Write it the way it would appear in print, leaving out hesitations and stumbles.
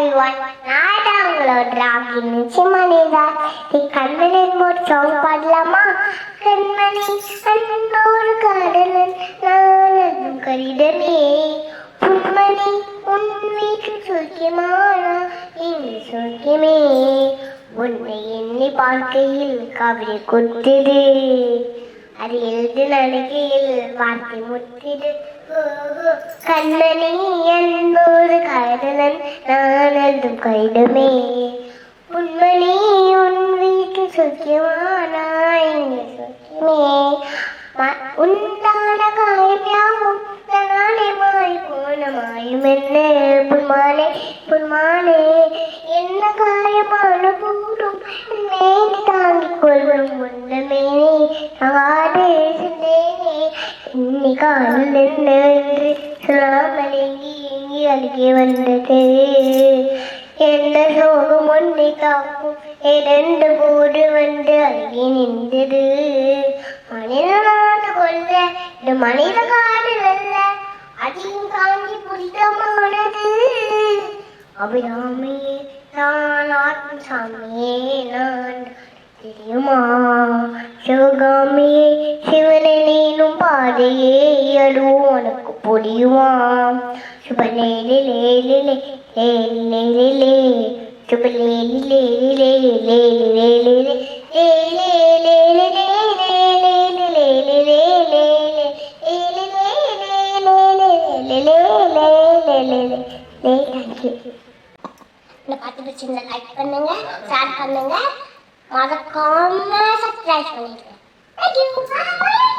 everyone. நான் உங்களோட ராக்கி நிச்சயமானேதான். கண்ணனின் ஒரு சாங் பாடலாமா? கண்மணி அன்போடு காதலன் நான் கடிதமே புன்மணி உன் வீட்டு சொர்க்கியமானா இங்கு சொர்க்கியமே உன்னை எண்ணி பார்க்கையில் கவிதை கொட்டுது அது எழுது நடிகையில் வார்த்தை முத்திடு கண்ணனி அன்போடு காதலன் நான் எழுதும் கடிதமே உண்மணி உன் வீட்டு சொர்க்கியமானா இங்கு சொர்க்கியமே உண்டான காயம் யாவும் நானே மாறி போன மாயும் என்ன புன்மானே புன்மானே என்ன காயமான போடும் மேனி தாங்கிக் கொள்ளும் முன்னமேனே நகாதே சிந்தேனே இன்னி காலில் என்ன என்று சொல்லாமல் எங்கி எங்கி அழுகி வந்தது என்ன சோகம் ஒன்றை காக்கும் இரண்டு போடு வந்து அழுகி நின்றது மனிதனாக கொள்ள இது மனித காதல் அல்ல அதிகம் தாங்கி புரிதமானது அபிராமியே நான் ஆத்ம சாமியே நான் தெரியுமா சிவகாமியே சிவனை நீனும் பாதையே அதுவும் உனக்கு புரியுமாம் சுபலேலே லேலே லேலே லேலே சுபலேலே லேலே லேலே லேலே பார்த்து பிடிச்சிருந்தா லைக் பண்ணுங்க ஷேர் பண்ணுங்க மறக்காம சப்ஸ்கிரைப் பண்ணிடுங்க. Thank you.